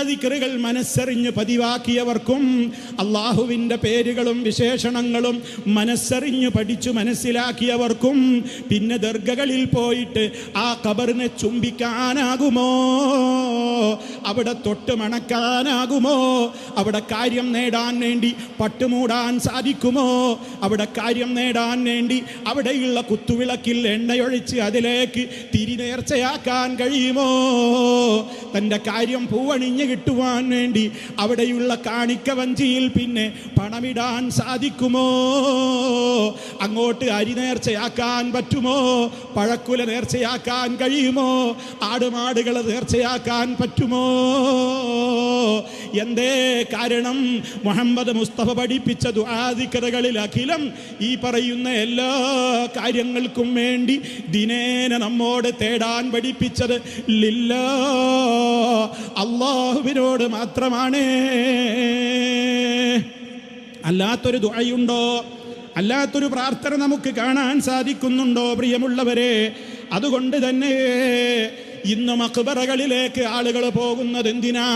ദിക്റുകൾ മനസ്സറിഞ്ഞ് പതിവാക്കിയവർക്കും അള്ളാഹുവിൻ്റെ പേരുകളും വിശേഷണങ്ങളും മനസ്സറിഞ്ഞ് പഠിച്ചു മനസ്സിലാക്കിയവർക്കും പിന്നെ ദർഗകളിൽ പോയിട്ട് ആ ഖബറിനെ ചുംബിക്കാനാകുമോ? അവിടെ തൊട്ട് മണക്കാനാകുമോ? അവിടെ കാര്യം നേടാൻ വേണ്ടി പട്ടുമൂടാൻ സാധിക്കുമോ? അവിടെ കാര്യം നേടാൻ വേണ്ടി അവിടെയുള്ള കുത്തുവിളക്കിൽ എണ്ണയൊഴിച്ച് അതിലേക്ക് തിരിനേർച്ചയാക്കാൻ കഴിയുമോ? തൻ്റെ കാര്യം പൂവണിഞ്ഞ് കിട്ടുവാൻ വേണ്ടി അവിടെയുള്ള കാണിക്ക വഞ്ചിയിൽ പിന്നെ പണമിടാൻ സാധിക്കുമോ? അങ്ങോട്ട് അരി നേർച്ചയാക്കാൻ പറ്റുമോ? പഴക്കുല നേർച്ചയാക്കാൻ കഴിയുമോ? ആടുമാടുകളെ നേർച്ചയാക്കാൻ പറ്റുമോ? എന്തേ കാരണം? മുഹമ്മദ് മുസ്തഫ പഠിപ്പിച്ച ദുആ ദിക്റുകളിൽ അഖിലം ഈ പറയുന്ന എല്ലാ കാര്യങ്ങൾക്കും വേണ്ടി ദിനേന നമ്മോട് തേടാൻ പഠിപ്പിച്ചത് ലില്ലാ, അല്ലാഹുവിനോട് മാത്രമാണ്. അല്ലാത്തൊരു ദുആയുണ്ടോ? അല്ലാത്തൊരു പ്രാർത്ഥന നമുക്ക് കാണാൻ സാധിക്കുന്നുണ്ടോ പ്രിയമുള്ളവരെ? അതുകൊണ്ട് തന്നെ ഇന്ന് മഖ്ബറകളിലേക്ക് ആളുകൾ പോകുന്നത് എന്തിനാ?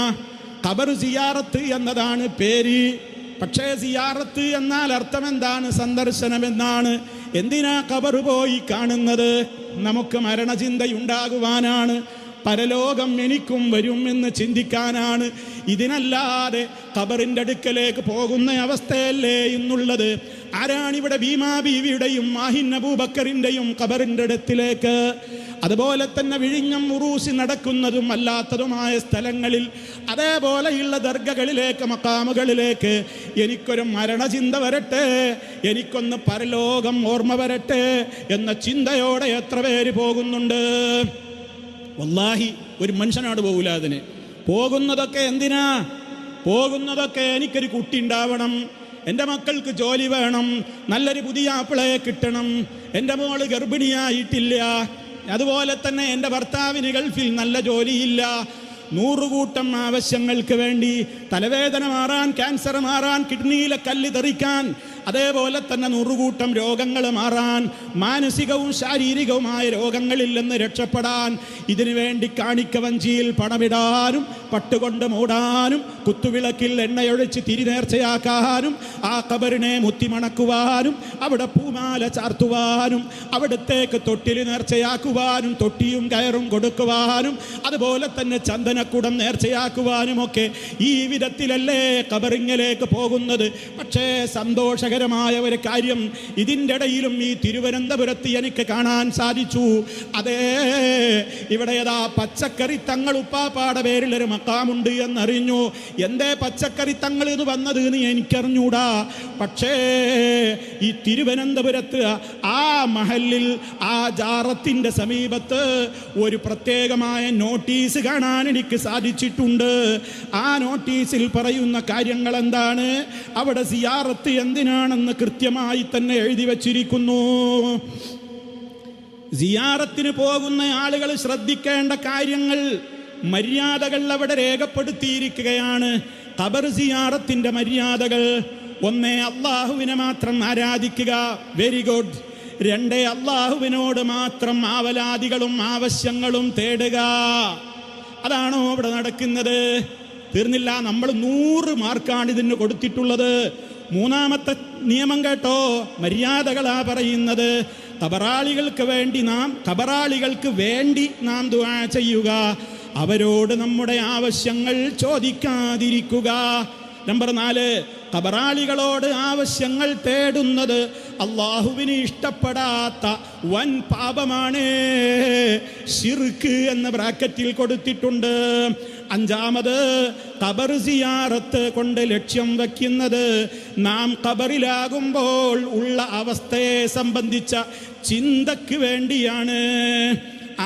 ഖബർ സിയാറത്ത് എന്നതാണ് പേര്. പക്ഷേ സിയാറത്ത് എന്നാൽ അർത്ഥം എന്താണ്? സന്ദർശനം എന്നാണ്. എന്തിനാ ഖബർ പോയി കാണുന്നത്? നമുക്ക് മരണചിന്തയുണ്ടാകുവാനാണ്. പരലോകം എനിക്കും വരും എന്ന് ചിന്തിക്കാനാണ്. ഇതിനല്ലാതെ ഖബറിൻ്റെ അടുക്കലേക്ക് പോകുന്ന അവസ്ഥയല്ലേ ഇന്നുള്ളത്? ആരാണിവിടെ ഭീമാ ബീവിയുടെയും മാഹിൻ അബൂബക്കറിൻ്റെയും ഖബറിൻ്റെ അടുത്തിലേക്ക്, അതുപോലെ തന്നെ വിഴിഞ്ഞം ഉറൂസി നടക്കുന്നതും അല്ലാത്തതുമായ സ്ഥലങ്ങളിൽ, അതേപോലെയുള്ള ദർഗകളിലേക്ക്, മക്കാമുകളിലേക്ക് എനിക്കൊരു മരണചിന്ത വരട്ടെ, എനിക്കൊന്ന് പരലോകം ഓർമ്മ വരട്ടെ എന്ന ചിന്തയോടെ എത്ര പേര് പോകുന്നുണ്ട്? വല്ലാഹി ഒരു മനുഷ്യനാട് പോകില്ല. അതിന് പോകുന്നതൊക്കെ എന്തിനാ? പോകുന്നതൊക്കെ എനിക്കൊരു കുട്ടി ഉണ്ടാവണം, എൻ്റെ മക്കൾക്ക് ജോലി വേണം, നല്ലൊരു പുതിയ ആപ്പിളയെ കിട്ടണം, എൻ്റെ മോള് ഗർഭിണിയായിട്ടില്ല, അതുപോലെ തന്നെ എൻ്റെ ഭർത്താവിന് ഗൾഫിൽ നല്ല ജോലിയില്ല, 100 കൂട്ടം ആവശ്യങ്ങൾക്ക് വേണ്ടി തലവേദന മാറാൻ, ക്യാൻസർ മാറാൻ, കിഡ്നിയിലെ കല്ല് തെറിക്കാൻ, അതേപോലെ തന്നെ 100 കൂട്ടം രോഗങ്ങൾ മാറാൻ, മാനസികവും ശാരീരികവുമായ രോഗങ്ങളിൽ നിന്ന് രക്ഷപ്പെടാൻ, ഇതിനു വേണ്ടി കാണിക്ക വഞ്ചിയിൽ പണമിടാനും പട്ടുകൊണ്ട് മൂടാനും കുത്തുവിളക്കിൽ എണ്ണയൊഴിച്ച് തിരിനേർച്ചയാക്കാനും ആ ഖബറിനെ മുത്തിമണക്കുവാനും അവിടെ പൂമാല ചാർത്തുവാനും അവിടത്തേക്ക് തൊട്ടിൽ നേർച്ചയാക്കുവാനും തൊട്ടിയും കയറും കൊടുക്കുവാനും അതുപോലെ തന്നെ ചന്ദനക്കുടം നേർച്ചയാക്കുവാനുമൊക്കെ ഈ വിധത്തിലല്ലേ ഖബറിങ്ങിലേക്ക് പോകുന്നത്. പക്ഷേ സന്തോഷകരമായ ഒരു കാര്യം ഇതിൻ്റെ ഇടയിലും ഈ തിരുവനന്തപുരത്ത് എനിക്ക് കാണാൻ സാധിച്ചു. അതേ, ഇവിടെ ഏതാ പച്ചക്കറി തങ്ങൾ ഉപ്പാപ്പാടെ പേരിലൊരു മക്കാമുണ്ട് എന്നറിഞ്ഞു. എന്തേ പച്ചക്കറി തങ്ങൾ എന്ന് വന്നത് എന്ന് എനിക്കറിഞ്ഞൂടാ. പക്ഷേ ഈ തിരുവനന്തപുരത്ത് ആ മഹലിൽ ആ ജാറത്തിൻ്റെ സമീപത്ത് ഒരു പ്രത്യേകമായ നോട്ടീസ് കാണാൻ എനിക്ക് സാധിച്ചിട്ടുണ്ട്. ആ നോട്ടീസിൽ പറയുന്ന കാര്യങ്ങൾ എന്താണ്? അവിടെ സിയാറത്ത് എന്തിനാണെന്ന് കൃത്യമായി തന്നെ എഴുതി വച്ചിരിക്കുന്നു. സിയാറത്തിന് പോകുന്ന ആളുകൾ ശ്രദ്ധിക്കേണ്ട കാര്യങ്ങൾ, മര്യാദകൾ അവിടെ രേഖപ്പെടുത്തിയിരിക്കുകയാണ്. ഖബർ സിയാറത്തിൻ്റെ മര്യാദകൾ: 1, അള്ളാഹുവിനെ മാത്രം ആരാധിക്കുക, വെരി ഗുഡ്. 2, അള്ളാഹുവിനോട് മാത്രം ആവലാദികളും ആവശ്യങ്ങളും തേടുക. അതാണോ അവിടെ നടക്കുന്നത്? തീർന്നില്ല, നമ്മൾ 100 മാർക്കാണ് ഇതിന് കൊടുത്തിട്ടുള്ളത്. 3ാമത്തെ നിയമം കേട്ടോ, മര്യാദകളാ പറയുന്നത്. ഖബറാളികൾക്ക് വേണ്ടി നാം ദുആ ചെയ്യുക, അവരോട് നമ്മുടെ ആവശ്യങ്ങൾ ചോദിക്കാതിരിക്കുക. നമ്പർ 4, ഖബറാളികളോട് ആവശ്യങ്ങൾ തേടുന്നത് അള്ളാഹുവിന് ഇഷ്ടപ്പെടാത്ത വൻ പാപമാണ്, ശിർക്ക് എന്ന ബ്രാക്കറ്റിൽ കൊടുത്തിട്ടുണ്ട്. 5ാമത്, ഖബർ സിയാറത്ത് കൊണ്ട് ലക്ഷ്യം വയ്ക്കുന്നത് നാം ഖബറിലാകുമ്പോൾ ഉള്ള അവസ്ഥയെ സംബന്ധിച്ച ചിന്തയ്ക്ക് വേണ്ടിയാണ്.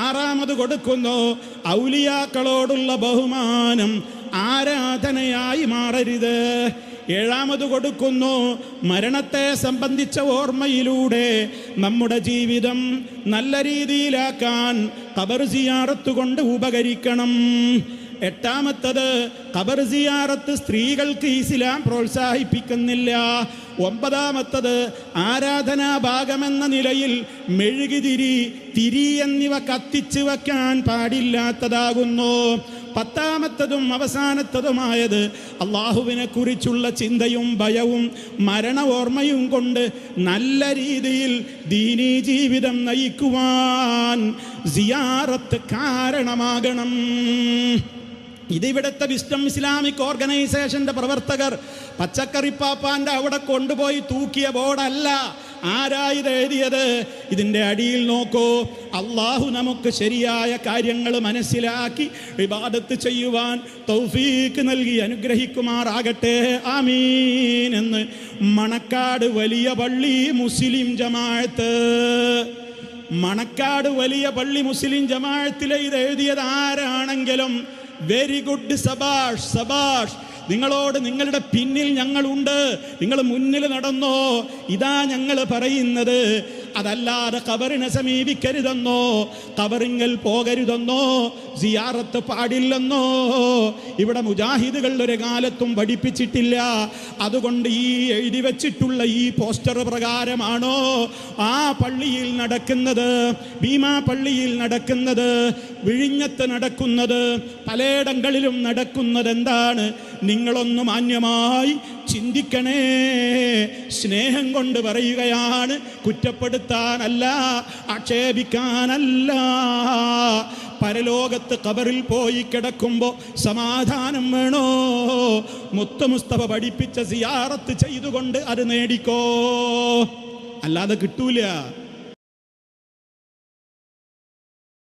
6ാമത് കൊടുക്കുന്നു, ഔലിയാക്കളോടുള്ള ബഹുമാനം ആരാധനയായി മാറരുത്. 7ാമത് കൊടുക്കുന്നു, മരണത്തെ സംബന്ധിച്ച ഓർമ്മയിലൂടെ നമ്മുടെ ജീവിതം നല്ല രീതിയിലാക്കാൻ ഖബർ സിയാറത്ത് കൊണ്ട് ഉപകരിക്കണം. 8ാമത്തത്, ഖബർ സിയാറത്ത് സ്ത്രീകൾക്ക് ഇസ്ലാം പ്രോത്സാഹിപ്പിക്കുന്നില്ല. 9ാമത്തത്, ആരാധനാ ഭാഗമെന്ന നിലയിൽ മെഴുകുതിരി, തിരി എന്നിവ കത്തിച്ചു വയ്ക്കാൻ പാടില്ലാത്തതാകുന്നു. പത്താമത്തതും അവസാനത്തതുമായത് അള്ളാഹുവിനെ കുറിച്ചുള്ള ചിന്തയും ഭയവും മരണ ഓർമ്മയും കൊണ്ട് നല്ല രീതിയിൽ ദീനീ ജീവിതം നയിക്കുവാൻ സിയാറത്ത് കാരണമാകണം. ഇതിവിടുത്തെ വിസ്ഡം ഇസ്ലാമിക് ഓർഗനൈസേഷൻ്റെ പ്രവർത്തകർ പച്ചക്കറിപ്പാപ്പാൻ്റെ അവിടെ കൊണ്ടുപോയി തൂക്കിയ ബോർഡല്ല. ആരാ ഇത് എഴുതിയത്? ഇതിൻ്റെ അടിയിൽ നോക്കൂ. അള്ളാഹു നമുക്ക് ശരിയായ കാര്യങ്ങൾ മനസ്സിലാക്കി ഇബാദത്ത് ചെയ്യുവാൻ തൗഫീക്ക് നൽകി അനുഗ്രഹിക്കുമാറാകട്ടെ, ആമീൻ എന്ന് മണക്കാട് വലിയ പള്ളി മുസ്ലിം ജമാഅത്ത്. മണക്കാട് വലിയ പള്ളി മുസ്ലിം ജമാഅത്തിലെ ഇത് എഴുതിയത് ആരാണെങ്കിലും വെരി ഗുഡ്, സബാഷ് സബാഷ്. നിങ്ങളോട് നിങ്ങളുടെ പിന്നിൽ ഞങ്ങളുണ്ട്, നിങ്ങൾ മുന്നിൽ നടന്നോ. ഇതാ ഞങ്ങൾ പറയുന്നത്. അതല്ലാതെ ഖബറിനെ സമീപിക്കരുതെന്നോ ഖബറിങ്കൽ പോകരുതെന്നോ സിയാറത്ത് പാടില്ലെന്നോ ഇവിടെ മുജാഹിദുകൾ ഒരു കാലത്തും പഠിപ്പിച്ചിട്ടില്ല. അതുകൊണ്ട് ഈ എഴുതി വച്ചിട്ടുള്ള ഈ പോസ്റ്റർ പ്രകാരമാണോ ആ പള്ളിയിൽ നടക്കുന്നത്, ഭീമാ പള്ളിയിൽ നടക്കുന്നത്, വിഴിഞ്ഞത്ത് നടക്കുന്നത്, പലയിടങ്ങളിലും നടക്കുന്നത് എന്താണ്? നിങ്ങളൊന്ന് മാന്യമായി ചിന്തിക്കണേ. സ്നേഹം കൊണ്ട് പറയുകയാണ്, കുറ്റപ്പെടുത്താനല്ല, ആക്ഷേപിക്കാനല്ല. പരലോകത്ത് ഖബറിൽ പോയി കിടക്കുമ്പോൾ സമാധാനം വേണോ? മുത്ത് മുസ്തഫ പഠിപ്പിച്ച സിയാറത്ത് ചെയ്തുകൊണ്ട് അത് നേടിക്കോ, അല്ലാതെ കിട്ടൂല.